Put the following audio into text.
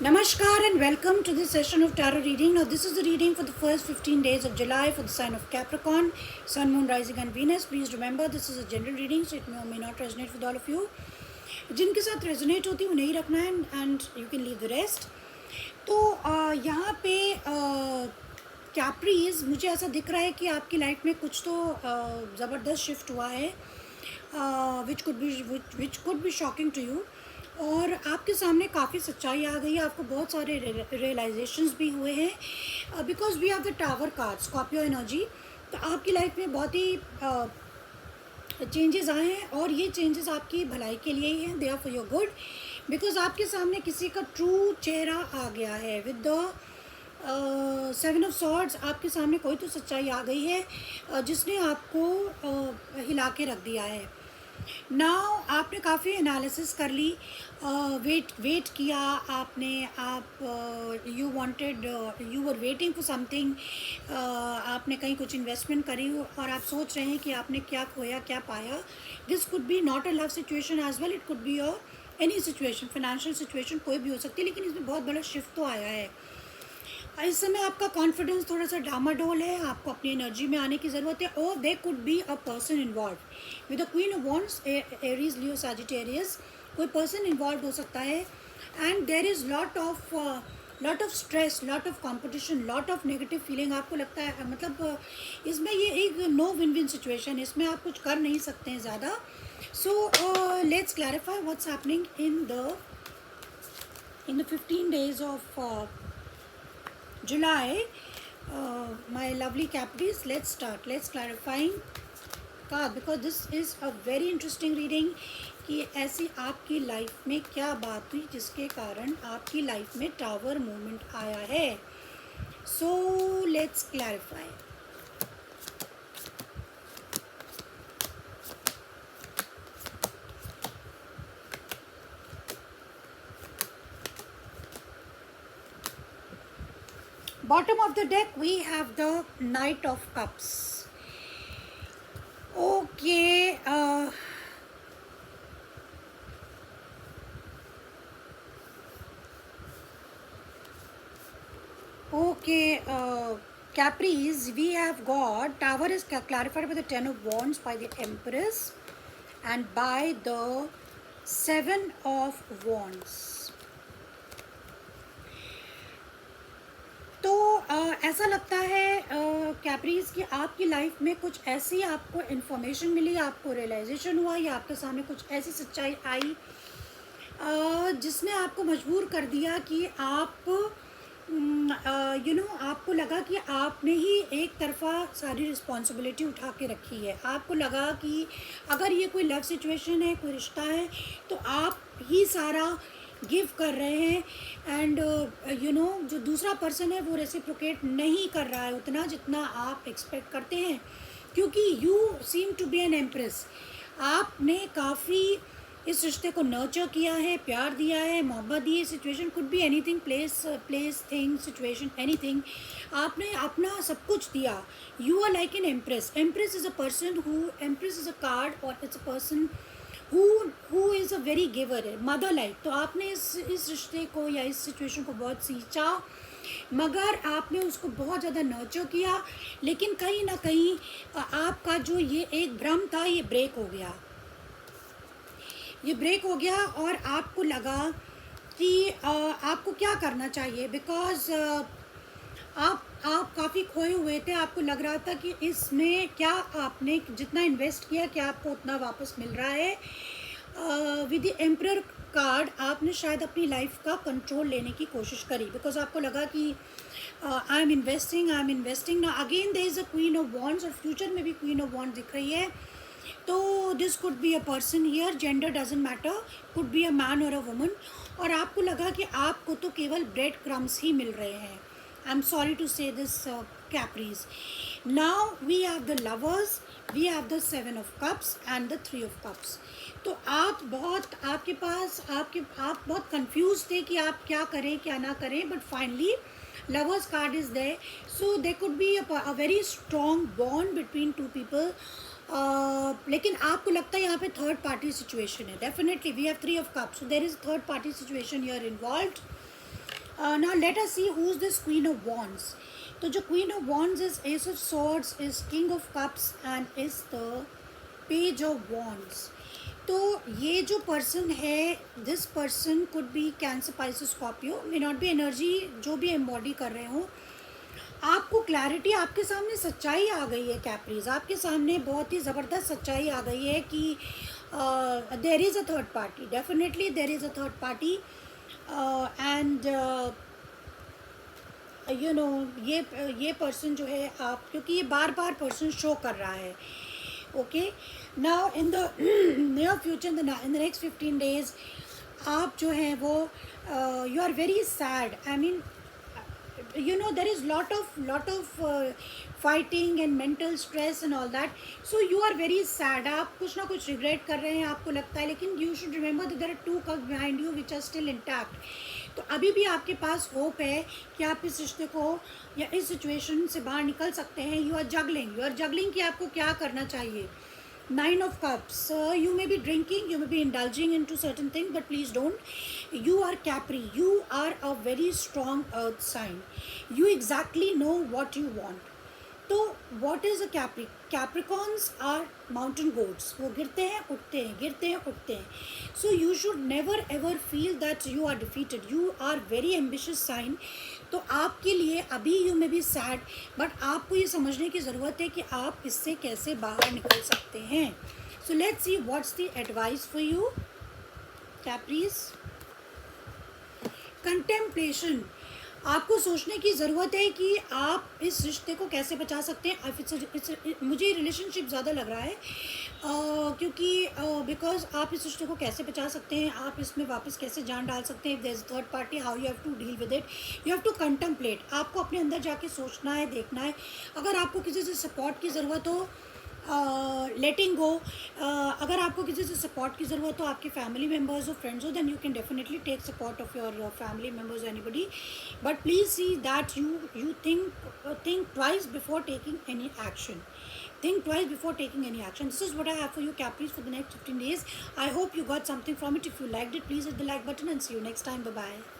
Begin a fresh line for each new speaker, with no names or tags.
Namaskar and welcome to this session of tarot reading. Now, this is the reading for the first 15 days of July for the sign of Capricorn, Sun, Moon, Rising, and Venus. Please remember this is a general reading, so it may or may not resonate with all of you. जिनके साथ resonate होती है उन्हें ही रखना है and you can leave the rest. तो यहाँ पे कैप्रीज मुझे ऐसा दिख रहा है कि आपकी लाइफ में कुछ तो ज़बरदस्त शिफ्ट हुआ है which could be shocking to you. और आपके सामने काफ़ी सच्चाई आ गई है, आपको बहुत सारे रियलाइजेशंस भी हुए हैं because we have the tower card Scorpio energy. तो आपकी लाइफ में बहुत ही चेंजेस आए हैं और ये चेंजेस आपकी भलाई के लिए ही हैं. They are for your good because आपके सामने किसी का ट्रू चेहरा आ गया है विद द 7 ऑफ सॉर्ड्स. आपके सामने कोई तो सच्चाई आ गई है जिसने आपको हिला के रख दिया है. नाउ आपने काफ़ी एनालिसिस कर ली, वेट किया आपने, आप you wanted you were waiting for something. आपने कहीं कुछ इन्वेस्टमेंट करी और आप सोच रहे हैं कि आपने क्या खोया क्या पाया. This could be not a love situation as well, it could be a any situation, financial situation कोई भी हो सकती है. लेकिन इसमें बहुत बड़ा शिफ्ट तो आया है. इस समय आपका कॉन्फिडेंस थोड़ा सा डामाडोल है, आपको अपनी एनर्जी में आने की ज़रूरत है. और दे could be a person involve with the queen of wands, Aries, Leo, Sagittarius. कोई पर्सन इन्वॉल्व हो सकता है and there is lot of stress, lot of competition, lot of negative feeling. आपको लगता है मतलब इसमें ये एक नो विन विन सिचुएशन, इसमें आप कुछ कर नहीं सकते हैं ज़्यादा. So let's clarify what's happening in the 15 days of July. My lovely Capricorns, let's start. Let's clarifying card because this is a very interesting reading कि ऐसी आपकी लाइफ में क्या बात हुई जिसके कारण आपकी लाइफ में टावर मूवमेंट आया है. So let's clarify. Bottom of the deck we have the Knight of Cups. Okay, Capri's, we have got Tower is clarified by the 10 of Wands, by the Empress, and by the 7 of Wands. तो ऐसा लगता है capris कि आपकी life में कुछ ऐसी आपको इन्फॉर्मेशन मिली, आपको रियलाइजेशन हुआ या आपके सामने कुछ ऐसी सच्चाई आई जिसने आपको मजबूर कर दिया कि आप आपको लगा कि आपने ही एक तरफा सारी रिस्पॉन्सिबिलिटी उठा के रखी है. आपको लगा कि अगर ये कोई लव सिचुएशन है, कोई रिश्ता है, तो आप ही सारा गिव कर रहे हैं एंड जो दूसरा पर्सन है वो रेसिप्रोकेट नहीं कर रहा है उतना जितना आप एक्सपेक्ट करते हैं. क्योंकि you seem to be an empress. आपने काफ़ी इस रिश्ते को नर्चर किया है, प्यार दिया है, मोहब्बत दी है. Situation could be anything, place thing, situation, anything. आपने अपना सब कुछ दिया. You are like an empress. Empress is a person who, empress is a card or it's a person who is a very giver है, mother like. तो आपने इस रिश्ते को या इस सिचुएशन को बहुत सींचा, मगर आपने उसको बहुत ज़्यादा नर्चर किया. लेकिन कहीं ना कहीं आपका जो ये एक भ्रम था ये ब्रेक हो गया. और आपको लगा कि आपको क्या करना चाहिए. बिकॉज आप काफ़ी खोए हुए थे. आपको लग रहा था कि इसमें क्या आपने जितना इन्वेस्ट किया क्या आपको उतना वापस मिल रहा है. विद द एम्परर कार्ड आपने शायद अपनी लाइफ का कंट्रोल लेने की कोशिश करी. बिकॉज आपको लगा कि आई एम इन्वेस्टिंग ना. Again there is a queen of wands और फ्यूचर में भी क्वीन ऑफ वॉन्ड्स दिख रही है. तो this could be a person here, gender doesn't matter, could be a man और अ वुमन. और आपको लगा कि आपको तो केवल ब्रेड क्रम्स ही मिल रहे हैं. I'm sorry to say this, Capri's. Now we have the lovers, we have the 7 of cups and the 3 of cups. तो आप बहुत कंफ्यूज थे कि आप क्या करें क्या ना करें. But finally lovers card is there. So they could be a very strong bond between two people. लेकिन आपको लगता है यहाँ पे थर्ड पार्टी सिचुएशन है. Definitely we have 3 of cups, so there is third party situation here involved. Now let us see who's this Queen of Wands. तो जो Queen of Wands is Ace of Swords, is King of Cups and is the Page of Wands. तो ये जो person है, this person could be cancer, Pisces, Scorpio, may not be energy जो भी embody कर रहे हो. आपको क्लैरिटी, आपके सामने सच्चाई आ गई है कैप्रीज, आपके सामने बहुत ही ज़बरदस्त सच्चाई आ गई है कि there is a third party, definitely there is a third party. And you know ये पर्सन जो है आप, क्योंकि ये बार बार पर्सन शो कर रहा है. Okay, now in the near future, in the next 15 days आप जो है वो you are very sad. I mean you know there is lot of fighting and mental stress and all that, so you are very sad. आप कुछ ना कुछ regret कर रहे हैं, आपको लगता है, लेकिन you should remember that there are 2 cups behind you which are still intact. तो अभी भी आपके पास होप है कि आप इस रिश्ते को या इस सिचुएशन से बाहर निकल सकते हैं. यू आर जगलिंग कि आपको क्या करना चाहिए. 9 of Cups. You may be drinking, you may be indulging into certain things, but please don't. You are Capri. You are a very strong earth sign. You exactly know what you want. तो what is a Capri? Capricorns are mountain goats. वो गिरते हैं उठते हैं, गिरते हैं उठते हैं. So you should never ever feel that you are defeated. You are very ambitious sign. तो आपके लिए अभी you may be sad, but आपको ये समझने की ज़रूरत है कि आप इससे कैसे बाहर निकल सकते हैं. So let's see what's the advice for you Capris. Contemplation, आपको सोचने की ज़रूरत है कि आप इस रिश्ते को कैसे बचा सकते हैं. मुझे रिलेशनशिप ज़्यादा लग रहा है क्योंकि बिकॉज आप इस रिश्ते को कैसे बचा सकते हैं, आप इसमें वापस कैसे जान डाल सकते हैं. If there is third party, how you have to deal with it. You have to contemplate. आपको अपने अंदर जाके सोचना है, देखना है. अगर आपको किसी से सपोर्ट की ज़रूरत हो, लेटिंग गो. अगर आपको किसी से सपोर्ट की ज़रूरत हो, आपके फैमिली मेम्बर्स हो, फ्रेंड्स हो, then you can definitely take support of your family members, anybody. But please see that you think twice before taking any action. Think twice before taking any action. This is what I have for you, Capris, for the next 15 days. I hope you got something from it. If you liked it, please hit the like button and see you next time. Bye bye.